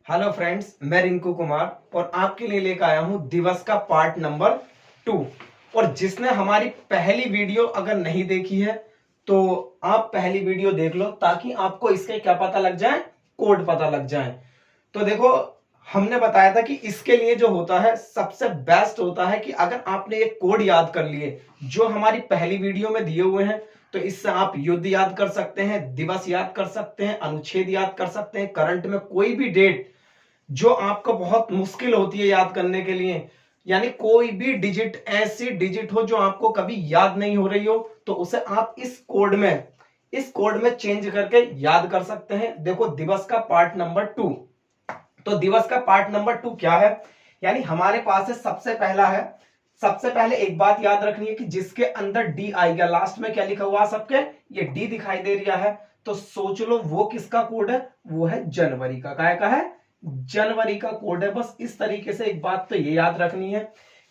Hello friends, मैं रिंकू कुमार और आपके लिए लेकर आया हूं दिवस का पार्ट नंबर 2। और जिसने हमारी पहली वीडियो अगर नहीं देखी है तो आप पहली वीडियो देख लो ताकि आपको इसके क्या पता लग जाए, कोड पता लग जाए। तो देखो, हमने बताया था कि इसके लिए जो होता है सबसे बेस्ट होता है कि अगर आपने एक कोड याद कर लिए जो हमारी पहली वीडियो में दिए हुए हैं, तो इससे आप युद्ध याद कर सकते हैं, दिवस याद कर सकते हैं, अनुच्छेद याद कर सकते हैं, करंट में कोई भी डेट जो आपको बहुत मुश्किल होती है याद करने के लिए, यानी कोई भी डिजिट ऐसी डिजिट हो जो आपको कभी याद नहीं हो रही हो, तो उसे आप इस कोड में चेंज करके याद कर सकते हैं। देखो, दिवस का पार्ट नंबर 2। तो दिवस का पार्ट नंबर 2 क्या है, यानी हमारे पास है सबसे पहले एक बात याद रखनी है कि जिसके अंदर डी आएगा, लास्ट में क्या लिखा हुआ सबके, ये डी दिखाई दे रहा है, तो सोच लो वो किसका कोड है, वो है जनवरी का। काय का है? जनवरी का कोड है। बस इस तरीके से एक बात तो ये याद रखनी है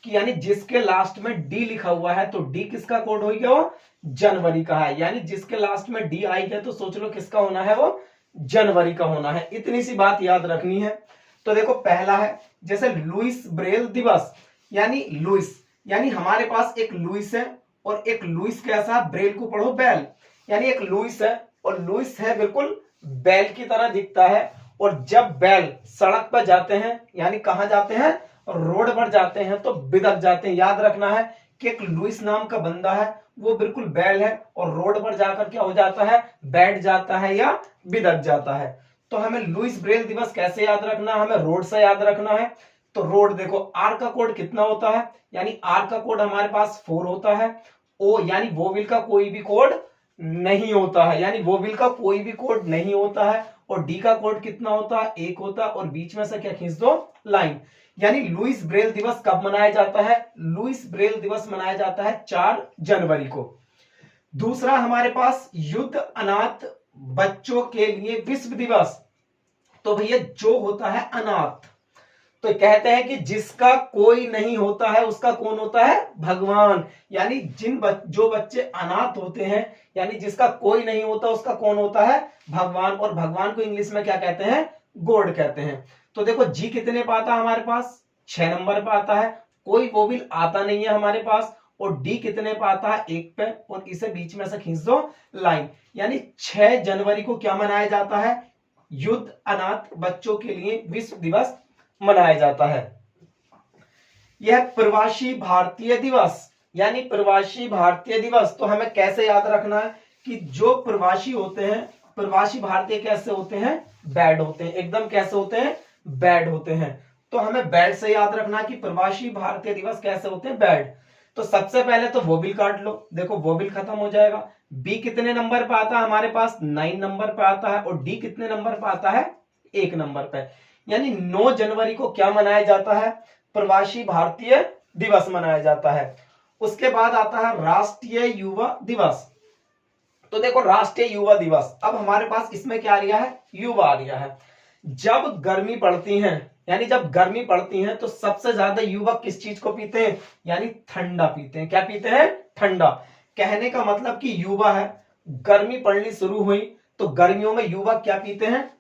कि यानी जिसके लास्ट में डी लिखा हुआ है तो डी किसका कोड हो गया, वो जनवरी का है। यानी जिसके लास्ट में डी आई गया तो सोच लो किसका होना है, वो जनवरी का होना है। इतनी सी बात याद रखनी है। तो देखो, पहला है जैसे लुइस ब्रेल दिवस, यानी लुइस, यानी हमारे पास एक लुइस है और एक लुइस कैसा, ब्रेल को पढ़ो बैल, यानी एक लुइस है और लुइस है बिल्कुल बैल की तरह दिखता है। और जब बैल सड़क पर जाते हैं, यानी कहां जाते हैं, रोड पर जाते हैं, तो बिदक जाते हैं। याद रखना है कि एक लुइस नाम का बंदा है, वो बिल्कुल बैल है और रोड पर जाकर क्या हो जाता है, बैठ जाता है या बिदक जाता है। तो हमें लुइस ब्रेल दिवस कैसे याद रखना है, हमें रोड से याद रखना है। तो रोड देखो, आर का कोड कितना होता है, यानी आर का कोड हमारे पास 4 होता है। ओ यानी वोविल का कोई भी कोड नहीं होता है, यानी वोविल का कोई भी कोड नहीं होता है। और डी का कोड कितना होता है, 1 होता है। और बीच में से क्या खींच दो, लाइन। यानी लुइस ब्रेल दिवस कब मनाया जाता है, लुइस ब्रेल दिवस मनाया जाता है 4 जनवरी को। दूसरा हमारे पास युद्ध अनाथ बच्चों के लिए विश्व दिवस। तो भैया जो होता है अनाथ, तो कहते हैं कि जिसका कोई नहीं होता है उसका कौन होता है, भगवान। यानी जो बच्चे अनाथ होते हैं, यानी जिसका कोई नहीं होता उसका कौन होता है, भगवान। और भगवान को इंग्लिश में क्या कहते हैं, गॉड कहते हैं। तो देखो, जी कितने पे आता है हमारे पास, 6 नंबर पे आता है। कोई वोविल आता नहीं है हमारे पास। और डी कितने पे आता है, 1 पे। और इसे बीच में से खींच दो, लाइन। यानी 6 जनवरी को क्या मनाया जाता है, युद्ध अनाथ बच्चों के लिए विश्व दिवस मनाया जाता है। यह प्रवासी भारतीय दिवस, यानी प्रवासी भारतीय दिवस, तो हमें कैसे याद रखना है कि जो प्रवासी होते हैं, प्रवासी भारतीय कैसे होते हैं, बैड होते हैं। एकदम कैसे होते हैं, बैड होते हैं। तो हमें बैड से याद रखना कि प्रवासी भारतीय दिवस कैसे होते हैं, बैड। तो सबसे पहले तो वोविल काट लो, देखो वोविल खत्म हो जाएगा। बी कितने नंबर पे आता है हमारे पास, 9 नंबर पे आता है। और डी कितने नंबर पे आता है, 1 नंबर पे। यानी 9 जनवरी को क्या मनाया जाता है, प्रवासी भारतीय दिवस मनाया जाता है। उसके बाद आता है राष्ट्रीय युवा दिवस। तो देखो, राष्ट्रीय युवा दिवस, अब हमारे पास इसमें क्या आ रहा है, युवा आ रहा है। जब गर्मी पड़ती है, यानी जब गर्मी पड़ती है तो सबसे ज्यादा युवक किस चीज को पीते हैं, यानी ठंडा पीते हैं। क्या पीते हैं, ठंडा। कहने का मतलब कि युवा है, गर्मी पड़नी शुरू हुई तो गर्मियों में युवक क्या पीते हैं,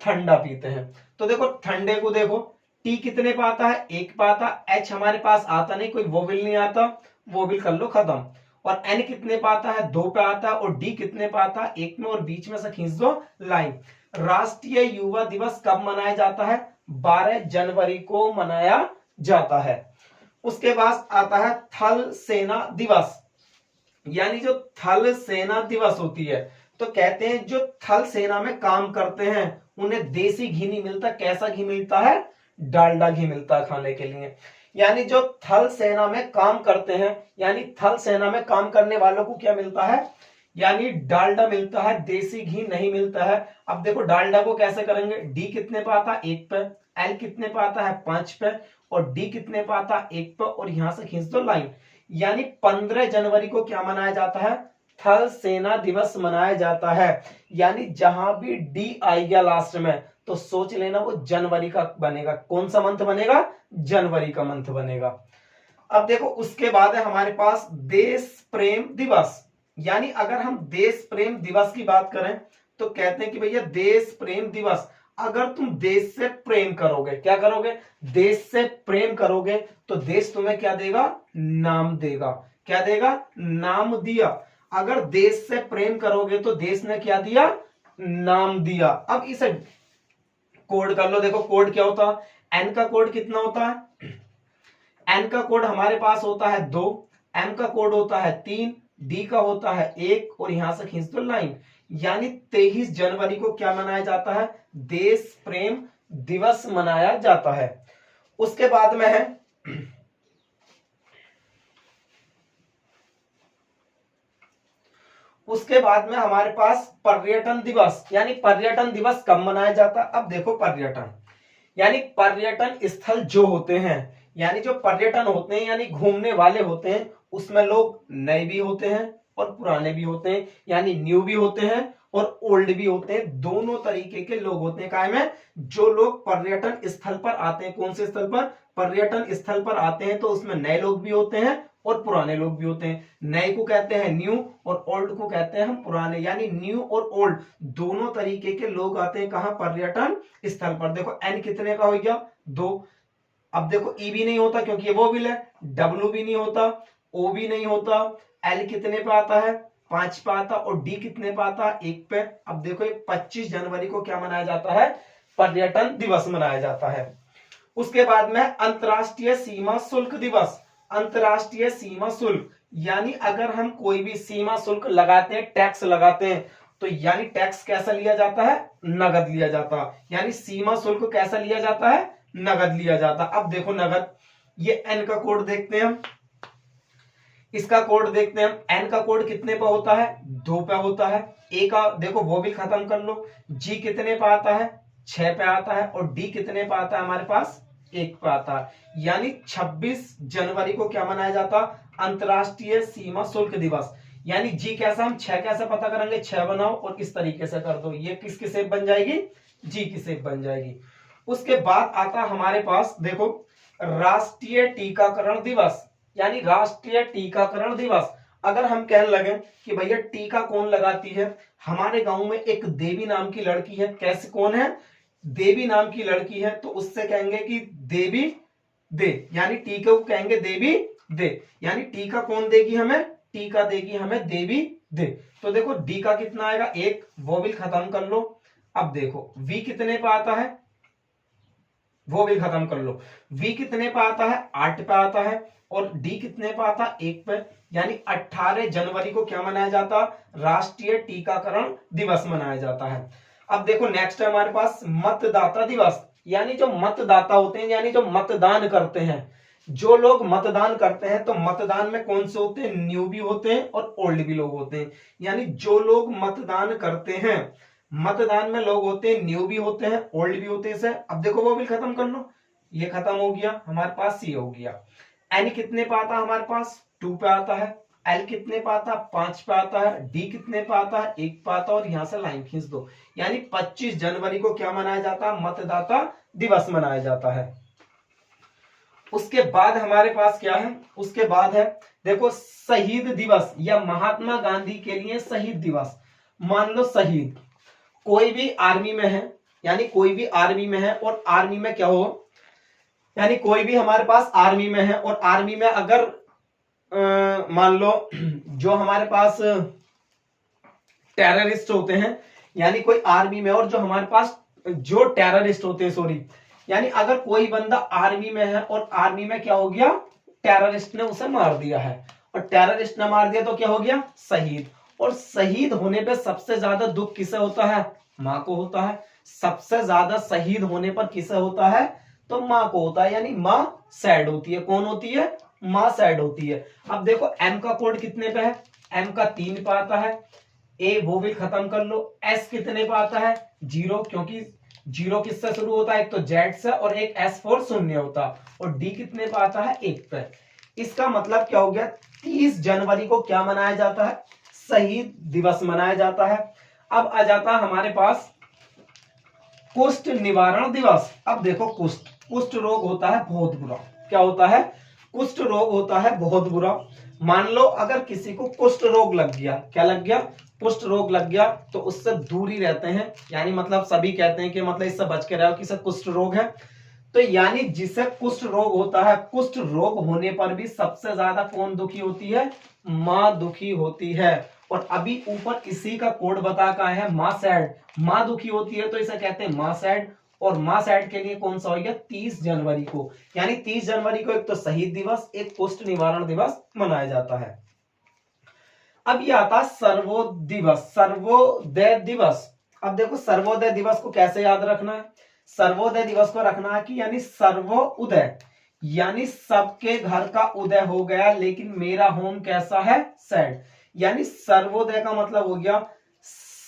ठंडा पीते हैं। तो देखो, ठंडे को देखो, टी कितने पे आता है, 1 पे आता। एच हमारे पास आता नहीं, कोई वोविल नहीं आता, वोविल कर लो खत्म। और एन कितने पे आता है, 2 पे आता है। और डी कितने पे आता है, 1 में। और बीच में से खींच दो, लाइन। राष्ट्रीय युवा दिवस कब मनाया जाता है, 12 जनवरी को मनाया जाता है। उसके बाद आता है थल सेना दिवस, यानी जो थल सेना दिवस होती है, तो कहते हैं जो थल सेना में काम करते हैं उन्हें देसी घी नहीं मिलता। कैसा घी मिलता है, डालडा घी मिलता है खाने के लिए। यानी जो थल सेना में काम करते हैं, यानी थल सेना में काम करने वालों को क्या मिलता है, यानी डालडा मिलता है, देसी घी नहीं मिलता है। अब देखो, डालडा को कैसे करेंगे, डी कितने पे आता है, 1 पे। एल कितने पे आता है, 5 पे। और डी कितने पे आता है, 1 पे। और यहां से खींच दो, लाइन। यानी 15 जनवरी को क्या मनाया जाता है, थल सेना दिवस मनाया जाता है। यानी जहां भी डी आई गया लास्ट में तो सोच लेना वो जनवरी का बनेगा। कौन सा मंथ बनेगा, जनवरी का मंथ बनेगा। अब देखो, उसके बाद है हमारे पास देश प्रेम दिवस। यानी अगर हम देश प्रेम दिवस की बात करें तो कहते हैं कि भैया देश प्रेम दिवस अगर तुम देश से प्रेम करोगे, क्या करोगे, देश से प्रेम करोगे तो देश तुम्हें क्या देगा, नाम देगा। क्या देगा, नाम दिया। अगर देश से प्रेम करोगे तो देश ने क्या दिया, नाम दिया। अब इसे कोड कर लो। देखो कोड क्या होता है, एन का कोड कितना होता है, एन का कोड हमारे पास होता है 2, एम का कोड होता है 3, डी का होता है 1 और यहां से खींच दो लाइन। यानी 23 जनवरी को क्या मनाया जाता है, देश प्रेम दिवस मनाया जाता है। उसके बाद में है उसके बाद में हमारे पास पर्यटन दिवस। यानी पर्यटन दिवस कब मनाया जाता है, अब देखो पर्यटन यानी पर्यटन स्थल जो होते हैं, यानी जो पर्यटन होते हैं यानी घूमने वाले होते हैं, उसमें लोग नए भी होते हैं और पुराने भी होते हैं, यानी न्यू भी होते हैं और ओल्ड भी होते हैं, दोनों तरीके के लोग होते हैं। कायम है, जो लोग पर्यटन स्थल पर आते हैं, कौन से स्थल पर, पर्यटन स्थल पर आते हैं, तो उसमें नए लोग भी होते हैं और पुराने लोग भी होते हैं। नए को कहते हैं न्यू और ओल्ड को कहते हैं हम पुराने। यानी न्यू और ओल्ड दोनों तरीके के लोग आते हैं कहां, पर्यटन स्थल पर। देखो एन कितने का हो गया, 2। अब देखो ई भी नहीं होता क्योंकि ये वोवेल है, डब्ल्यू भी नहीं होता, ओ भी नहीं होता, एल कितने पे आता है, 5 पे आता, और डी कितने पे आता है, 1 पे। अब देखो ये 25 जनवरी को क्या मनाया जाता है, पर्यटन दिवस मनाया जाता है। उसके बाद में अंतरराष्ट्रीय सीमा शुल्क दिवस। अंतरराष्ट्रीय सीमा शुल्क यानी अगर हम कोई भी सीमा शुल्क लगाते हैं, टैक्स लगाते हैं, तो यानी टैक्स कैसा लिया जाता है, नगद लिया जाता है। यानी सीमा शुल्क कैसा लिया जाता है, नगद लिया जाता। अब देखो नगद, ये एन का कोड देखते हैं हम, इसका कोड देखते हैं हम। एन का कोड कितने पे होता है, 2 पे होता है। ए का देखो वो भी खत्म कर लो, जी कितने पे आता है, 6 पे आता है, और डी कितने पे आता है हमारे पास, 1 पे आता है। यानी 26 जनवरी को क्या मनाया जाता, अंतरराष्ट्रीय सीमा शुल्क दिवस। यानी जी कैसा, हम 6 कैसे पता करेंगे, 6 बनाओ और इस तरीके से कर दो, ये किसकी शेप बन जाएगी, जी की शेप बन जाएगी। उसके बाद आता हमारे पास देखो राष्ट्रीय टीकाकरण दिवस। यानी राष्ट्रीय टीकाकरण दिवस, अगर हम कहने लगे कि भैया टीका कौन लगाती है, हमारे गांव में एक देवी नाम की लड़की है। कैसे, कौन है, देवी नाम की लड़की है, तो उससे कहेंगे कि देवी दे, यानी टीका को कहेंगे देवी दे। यानी टीका कौन देगी हमें, टीका देगी हमें देवी दे। तो देखो डी का कितना आएगा, 1, वो भी खत्म कर लो। अब देखो वी कितने पे आता है, वो भी खत्म कर लो, वी कितने पे आता है, 8 पे आता है, और डी कितने पे आता है, 1 पे। यानी 18 जनवरी को क्या मनाया जाता, राष्ट्रीय टीकाकरण दिवस मनाया जाता है। अब देखो नेक्स्ट है हमारे पास मतदाता दिवस। यानी जो मतदाता होते हैं, यानी जो मतदान करते हैं, जो लोग मतदान करते हैं, तो मतदान में कौन से होते हैं, न्यू भी होते हैं और ओल्ड भी लोग होते हैं। यानी जो लोग मतदान करते हैं, मतदान में लोग होते हैं न्यू भी होते हैं, ओल्ड भी होते हैं। अब देखो वो भी खत्म कर लो, ये खत्म हो गया, हमारे पास सी हो गया। एन कितने पे आता है हमारे पास, 2 पे आता है। एल कितने पे आता है, 5 पे आता है। डी कितने पे आता है, 1 पे आता है, और यहां से लाइन खींच दो। यानी 25 जनवरी को क्या मनाया जाता है, मतदाता दिवस मनाया जाता है। उसके बाद हमारे पास क्या है, उसके बाद है देखो शहीद दिवस या महात्मा गांधी के लिए शहीद दिवस। मान लो शहीद कोई भी आर्मी में है, यानी कोई भी आर्मी में है, और आर्मी में क्या हो, यानी कोई भी हमारे पास आर्मी में है, और आर्मी में अगर मान लो जो हमारे पास टेररिस्ट होते हैं, यानी कोई आर्मी में, और जो हमारे पास जो टेररिस्ट होते हैं, सॉरी, यानी अगर कोई बंदा आर्मी में है और आर्मी में क्या हो गया, टेररिस्ट ने उसे मार दिया है, और टेररिस्ट ने मार दिया तो क्या हो गया, शहीद। और शहीद होने पे सबसे ज्यादा दुख किसे होता है, मां को होता है। सबसे ज्यादा शहीद होने पर किसे होता है, तो मां को होता है। यानी मां सैड होती है, कौन होती है, मां सैड होती है। अब देखो एम का कोड कितने पे है, एम का 3 पे आता है। ए वो भी खत्म कर लो। एस कितने पे आता है, 0, क्योंकि 0 किससे शुरू होता है, एक तो जेड से, और एक एस फोर शून्य होता। और डी कितने पे आता है, 1 पे। इसका मतलब क्या हो गया, 30 जनवरी को क्या मनाया जाता है, शहीद दिवस मनाया जाता है। अब आ जाता है हमारे पास कुष्ठ निवारण दिवस। अब देखो कुष्ठ रोग होता है बहुत बुरा। क्या होता है, कुष्ठ रोग होता है बहुत बुरा। मान लो अगर किसी को कुष्ठ रोग लग गया, क्या लग गया, कुष्ठ रोग लग गया तो उससे दूर ही रहते हैं, यानी मतलब सभी कहते हैं कि मतलब इससे बच के रहो कि इसे कुष्ठ रोग है। तो यानी जिसे कुष्ठ रोग होता है, कुष्ठ रोग होने पर भी सबसे ज्यादा कौन दुखी होती है? मां दुखी होती है। और अभी ऊपर इसी का कोड बता का है मां सैड, मां दुखी होती है तो इसे कहते हैं मां सैड। और मां सैड के लिए कौन सा हो गया? 30 जनवरी को, यानी 30 जनवरी को एक तो शहीद दिवस, एक कुष्ठ निवारण दिवस मनाया जाता है। अब ये आता है सर्वोदय दिवस, सर्वोदय दिवस। अब देखो सर्वोदय दिवस को कैसे याद रखना है? सर्वोदय दिवस को रखना है कि यानी सर्वोदय, यानी सबके घर का उदय हो गया लेकिन मेरा होम कैसा है? सैड। यानी सर्वोदय का मतलब हो गया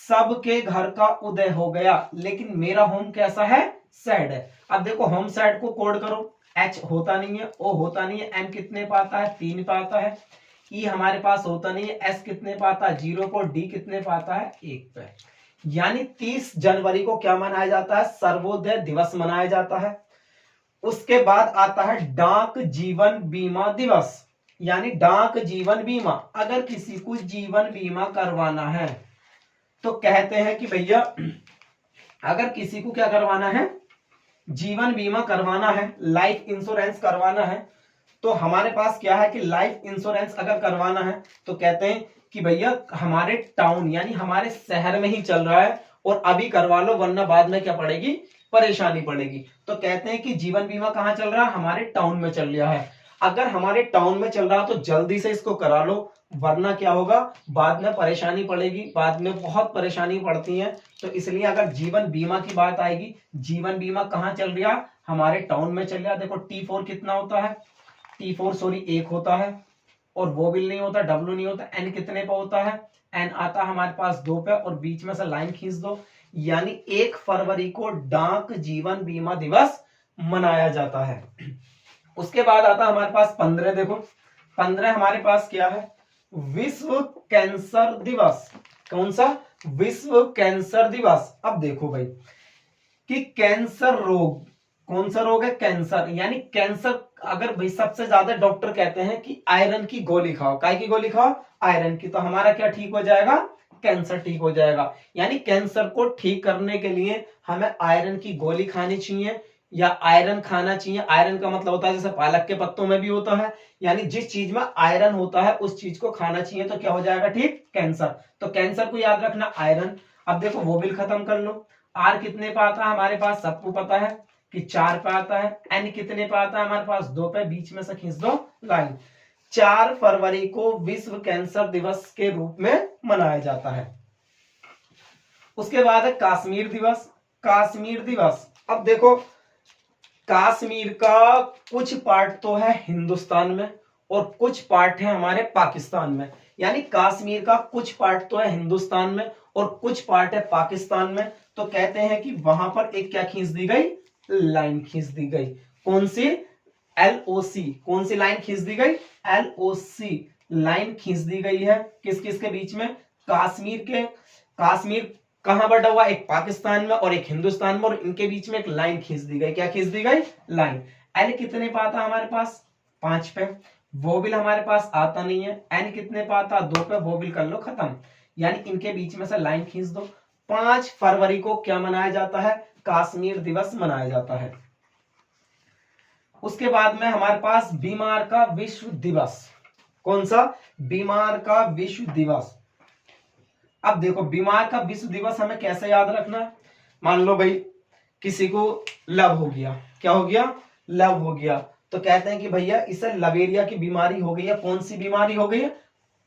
सबके घर का उदय हो गया लेकिन मेरा होम कैसा है? सैड है। अब देखो होम सैड को कोड करो, एच होता नहीं है, ओ होता नहीं है, एम कितने पे आता है? 3 पे आता है, ई हमारे पास होता नहीं है, एस कितने पे आता है? 0 पर, डी कितने पे आता है? 1 पे। यानी 30 जनवरी को क्या मनाया जाता है? सर्वोदय दिवस मनाया जाता है। उसके बाद आता है डाक जीवन बीमा दिवस, यानी डाक जीवन बीमा। अगर किसी को जीवन बीमा करवाना है तो कहते हैं कि भैया अगर किसी को क्या करवाना है? जीवन बीमा करवाना है, लाइफ इंश्योरेंस करवाना है, तो हमारे पास क्या है कि लाइफ इंश्योरेंस अगर करवाना है तो कहते हैं कि भैया हमारे टाउन यानी हमारे शहर में ही चल रहा है और अभी करवा लो वरना बाद में क्या पड़ेगी? परेशानी पड़ेगी। तो कहते हैं कि जीवन बीमा कहाँ चल रहा है? हमारे टाउन में चल रहा है। अगर हमारे टाउन में चल रहा है तो जल्दी से इसको करा लो, वरना क्या होगा? बाद में परेशानी पड़ेगी, बाद में बहुत परेशानी पड़ती है। तो इसलिए अगर जीवन बीमा की बात आएगी, जीवन बीमा कहाँ चल रहा है? हमारे टाउन में चल रहा है। देखो T4 कितना होता है? T4 सॉरी 1 होता है, और वो बिल नहीं होता, डब्ल्यू नहीं होता, एन कितने पे होता है? एन आता है हमारे पास 2 पे, और बीच में से लाइन खींच दो, यानी 1 फरवरी को डाक जीवन बीमा दिवस मनाया जाता है। उसके बाद आता है हमारे पास 15, देखो 15 हमारे पास क्या है? विश्व कैंसर दिवस। कौन सा? विश्व कैंसर दिवस। अब देखो भाई कि कैंसर रोग, कौन सा रोग है? कैंसर। यानी कैंसर अगर भाई सबसे ज्यादा डॉक्टर कहते हैं कि आयरन की गोली खाओ, काय की गोली खाओ? आयरन की। तो हमारा क्या ठीक हो जाएगा? कैंसर ठीक हो जाएगा। यानी कैंसर को ठीक करने के लिए हमें आयरन की गोली खानी चाहिए या आयरन खाना चाहिए। आयरन का मतलब होता है जैसे पालक के पत्तों में भी होता है, यानी जिस चीज में आयरन होता है उस चीज को खाना चाहिए, तो क्या हो जाएगा? ठीक, कैंसर। तो कैंसर को याद रखना आयरन। अब देखो वो बिल खत्म कर लो। आर कितने पे आता है हमारे पास? सबको पता है कि 4 पे आता है। एन कितने पे आता है हमारे पास? 2 पे, बीच में से खींच दो लाइन। 4 फरवरी को विश्व कैंसर दिवस के रूप में मनाया जाता है। उसके बाद है कश्मीर दिवस। कश्मीर दिवस, अब देखो कश्मीर का कुछ पार्ट तो है हिंदुस्तान में और कुछ पार्ट है हमारे पाकिस्तान में। यानी कश्मीर का कुछ पार्ट तो है हिंदुस्तान में और कुछ पार्ट है पाकिस्तान में। तो कहते हैं कि वहां पर एक क्या खींच दी गई? लाइन खींच दी गई। कौन सी? LOC। कौन सी लाइन खींच दी गई? LOC लाइन खींच दी गई है। किस किस के बीच में? कश्मीर के। कश्मीर कहां बटा हुआ? एक पाकिस्तान में और एक हिंदुस्तान में, और इनके बीच में एक लाइन खींच दी गई। क्या खींच दी गई? लाइन। एल कितने पे आता हमारे पास? 5 पे। वो बिल हमारे पास आता नहीं है। एन कितने पे आता? 2 पे। वो बिल कर लो खत्म। यानी इनके बीच में से लाइन खींच दो। 5 फरवरी को क्या मनाया जाता है? कश्मीर दिवस मनाया जाता है। उसके बाद में हमारे पास बीमार का विश्व दिवस। कौन सा? बीमार का विश्व दिवस। अब देखो बीमार का विश्व दिवस हमें कैसे याद रखना है? मान लो भाई किसी को लव हो गया। क्या हो गया? लव हो गया। तो कहते हैं कि भैया इसे लवेरिया की बीमारी हो गई है। कौन सी बीमारी हो गई है?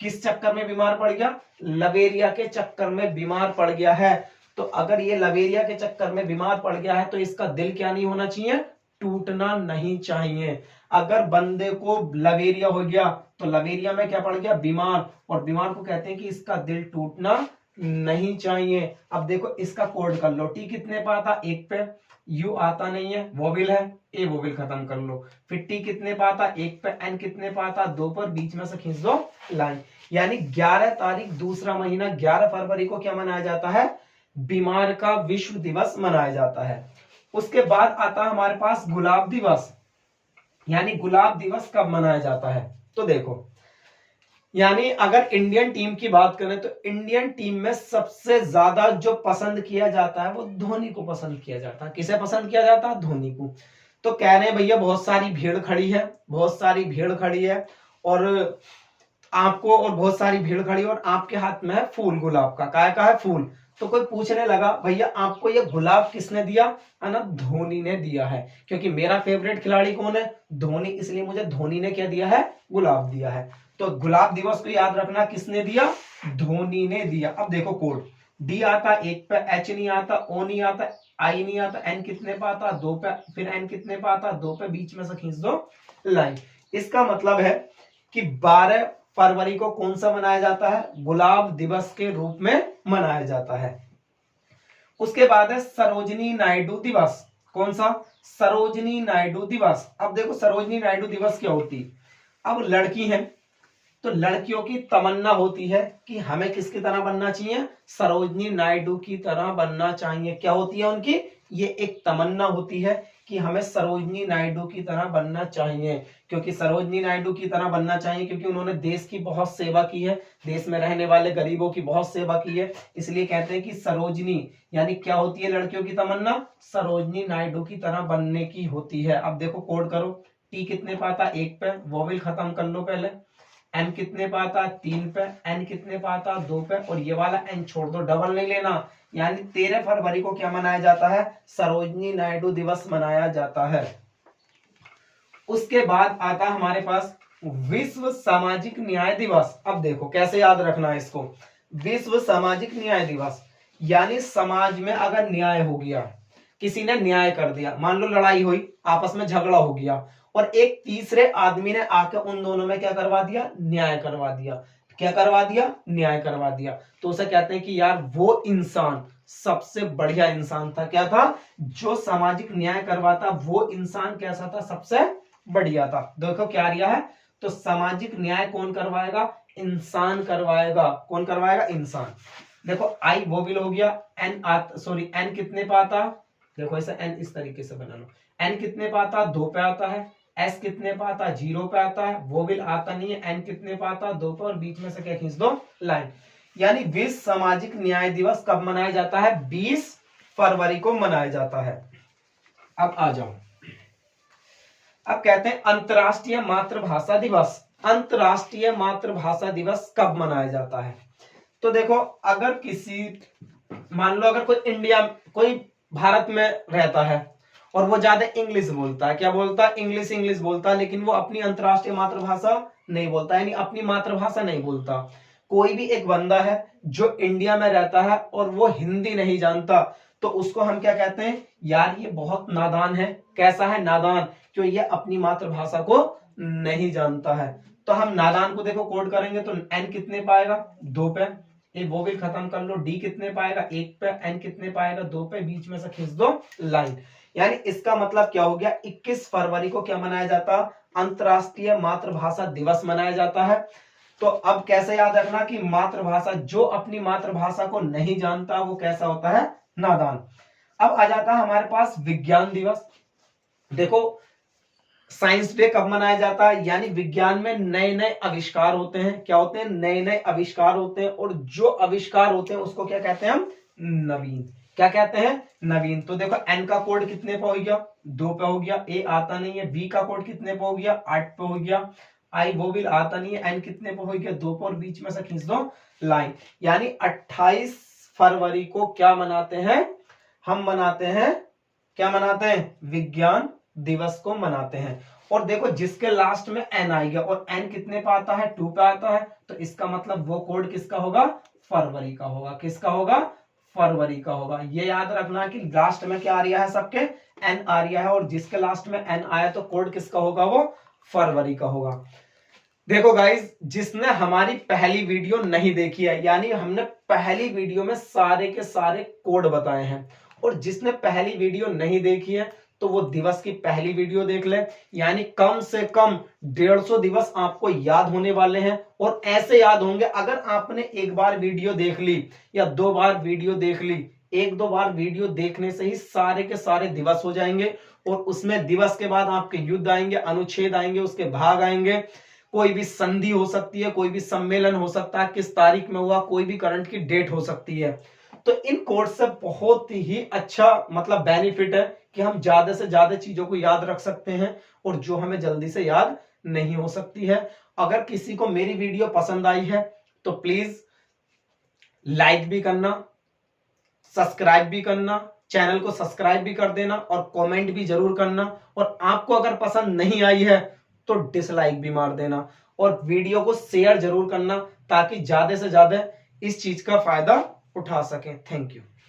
किस चक्कर में बीमार पड़ गया? लवेरिया के चक्कर में बीमार पड़ गया है। तो अगर ये लवेरिया के चक्कर में बीमार पड़ गया है तो इसका दिल क्या नहीं होना चाहिए? टूटना नहीं चाहिए। अगर बंदे को लवेरिया हो गया तो लवेरिया में क्या पड़ गया? बीमार, और बीमार को कहते हैं कि इसका दिल टूटना नहीं चाहिए। अब देखो इसका कोड कर लो। टी कितने पे आता? 1 पे। यू आता नहीं है, वोविल है, ए वोविल खत्म कर लो। फिर टी कितने पे आता? 1 पे। एन कितने पे आता? 2 पर, बीच में से खींच दो लाइन। यानी 11 तारीख दूसरा महीना 11 फरवरी को क्या मनाया जाता है? बीमार का विश्व दिवस मनाया जाता है। उसके बाद आता है हमारे पास गुलाब दिवस। यानी गुलाब दिवस कब मनाया जाता है? तो देखो यानी अगर इंडियन टीम की बात करें तो इंडियन टीम में सबसे ज्यादा जो पसंद किया जाता है वो धोनी को पसंद किया जाता है। किसे पसंद किया जाता है? धोनी को। तो कह रहे हैं भैया बहुत सारी भीड़ खड़ी है, बहुत सारी भीड़ खड़ी है और आपको, और बहुत सारी भीड़ खड़ी है और आपके हाथ में है फूल गुलाब का। काय का है? फूल। तो कोई पूछने लगा भैया आपको ये गुलाब किसने दिया? है ना, धोनी ने दिया है, क्योंकि मेरा फेवरेट खिलाड़ी कौन है? धोनी, इसलिए मुझे धोनी ने क्या दिया है? गुलाब दिया है। तो गुलाब दिवस को याद रखना, किसने दिया? धोनी ने दिया। अब देखो कोड, डी आता एक पे, एच नहीं आता, ओ नहीं आता, आई नहीं आता, एन कितने पे आता? दो पे, फिर एन कितने पे आता? दो पे, बीच में से खींच दो लाइन। इसका मतलब है कि 12 फरवरी को कौन सा मनाया जाता है? गुलाब दिवस के रूप में मनाया जाता है। उसके बाद है सरोजिनी नायडू दिवस। कौन सा? सरोजिनी नायडू दिवस। अब देखो सरोजिनी नायडू दिवस क्या होती? अब लड़की हैं तो लड़कियों की तमन्ना होती है कि हमें किसकी तरह बनना चाहिए? सरोजिनी नायडू की तरह बनना चाहिए। क्या होती है उनकी? ये एक तमन्ना होती है कि हमें सरोजिनी नायडू की तरह बनना चाहिए। क्योंकि सरोजिनी नायडू की तरह बनना चाहिए क्योंकि उन्होंने देश की बहुत सेवा की है, देश में रहने वाले गरीबों की बहुत सेवा की है, इसलिए कहते हैं कि सरोजिनी, यानी क्या होती है लड़कियों की तमन्ना? सरोजिनी नायडू की तरह बनने की होती है। अब देखो कोड करो, टी कितने पे आता? एक पे, वोवेल खत्म कर लो पहले। एन कितने पे आता? 3 पे। एन कितने पे आता? 2 पे। और ये वाला एन छोड़ दो, डबल नहीं लेना। यानी 13 फरवरी को क्या मनाया जाता है? सरोजिनी नायडू दिवस मनाया जाता है। उसके बाद आता हमारे पास विश्व सामाजिक न्याय दिवस। अब देखो कैसे याद रखना है इसको। विश्व सामाजिक न्याय दिवस यानी समाज में अगर न्याय हो गया, किसी ने न्याय कर दिया, मान लो लड़ाई हुई, आपस में झगड़ा हो गया और एक तीसरे आदमी ने आके उन दोनों में क्या करवा दिया? न्याय करवा दिया। क्या करवा दिया? न्याय करवा दिया। तो उसे कहते हैं कि यार वो इंसान सबसे बढ़िया इंसान था। क्या था? जो सामाजिक न्याय करवाता वो इंसान कैसा था? सबसे बढ़िया था। देखो क्या रिया है, तो सामाजिक न्याय कौन करवाएगा? इंसान करवाएगा। कौन करवाएगा? इंसान। देखो आई वो भी हो गया, एन सॉरी एन कितने पे आता? देखो ऐसा एन इस तरीके से बना लो, एन कितने पे आता? 2 पे आता है। एस कितने पे आता? 0 पे आता है। वो भी आता नहीं है। एन कितने पे आता? 2 पे। और बीच में से क्या खींच दो? लाइन। यानी विश्व सामाजिक न्याय दिवस कब मनाया जाता है? 20 फरवरी को मनाया जाता है। अब आ जाओ, अब कहते हैं अंतर्राष्ट्रीय मातृभाषा दिवस। अंतर्राष्ट्रीय मातृभाषा दिवस कब मनाया जाता है? तो देखो अगर किसी, मान लो अगर कोई इंडिया, कोई भारत में रहता है और वो ज्यादा इंग्लिश बोलता है, क्या बोलता है? इंग्लिश इंग्लिश बोलता है, लेकिन वो अपनी अंतर्राष्ट्रीय मातृभाषा नहीं बोलता, यानी अपनी मातृभाषा नहीं बोलता। कोई भी एक बंदा है जो इंडिया में रहता है और वो हिंदी नहीं जानता, तो उसको हम क्या कहते हैं? यार ये बहुत नादान है। कैसा है? नादान। क्यों? ये अपनी मातृभाषा को नहीं जानता है। तो हम नादान को देखो कोड करेंगे तो एन कितने पाएगा? 2 पे। ये वो भी खत्म कर लो, डी कितने पाएगा? 1 पे। एन कितने पाएगा? 2 पे। बीच में से खींच दो लाइन। यानी इसका मतलब क्या हो गया? 21 फरवरी को क्या मनाया जाता? अंतर्राष्ट्रीय मातृभाषा दिवस मनाया जाता है। तो अब कैसे याद रखना कि मातृभाषा, जो अपनी मातृभाषा को नहीं जानता वो कैसा होता है? नादान। अब आ जाता है हमारे पास विज्ञान दिवस। देखो साइंस डे कब मनाया जाता है? यानी विज्ञान में नए नए आविष्कार होते हैं। क्या होते हैं? नए नए आविष्कार होते हैं, और जो आविष्कार होते हैं उसको क्या कहते हैं हम? नवीन। क्या कहते हैं? नवीन। तो देखो एन का कोड कितने पे हो गया? 2 पे हो गया। ए आता नहीं है। बी का कोड कितने पे हो गया? 8 पे हो गया। आई वो भी आता नहीं है। एन कितने पे हो गया? 2 पे। और बीच में से खींच दो लाइन। यानी 28 फरवरी को क्या मनाते हैं? हम मनाते हैं, क्या मनाते हैं? विज्ञान दिवस को मनाते हैं। और देखो जिसके लास्ट में एन आएगा, और एन कितने पे आता है? 2 पे आता है, तो इसका मतलब वो कोड किसका होगा? फरवरी का होगा। किसका होगा? फरवरी का होगा। ये याद रखना कि लास्ट में क्या आ रहा है? सबके एन आ रहा है, और जिसके लास्ट में एन आया तो कोड किसका होगा? वो फरवरी का होगा। देखो गाइज, जिसने हमारी पहली वीडियो नहीं देखी है, यानी हमने पहली वीडियो में सारे के सारे कोड बताए हैं, और जिसने पहली वीडियो नहीं देखी है तो वो दिवस की पहली वीडियो देख ले। यानी कम से कम 150 दिवस आपको याद होने वाले हैं, और ऐसे याद होंगे अगर आपने एक बार वीडियो देख ली या 2 बार वीडियो देख ली। 1-2 बार वीडियो देखने से ही सारे के सारे दिवस हो जाएंगे, और उसमें दिवस के बाद आपके युद्ध आएंगे, अनुच्छेद आएंगे, उसके भाग आएंगे, कोई भी संधि हो सकती है, कोई भी सम्मेलन हो सकता है, किस तारीख में हुआ, कोई भी करंट की डेट हो सकती है। तो इन कोर्स से बहुत ही अच्छा मतलब बेनिफिट है कि हम ज्यादा से ज्यादा चीजों को याद रख सकते हैं और जो हमें जल्दी से याद नहीं हो सकती है। अगर किसी को मेरी वीडियो पसंद आई है तो प्लीज लाइक भी करना, सब्सक्राइब भी करना, चैनल को सब्सक्राइब भी कर देना और कमेंट भी जरूर करना। और आपको अगर पसंद नहीं आई है तो डिसलाइक भी मार देना और वीडियो को शेयर जरूर करना ताकि ज्यादा से ज्यादा इस चीज का फायदा उठा सकें। Thank you.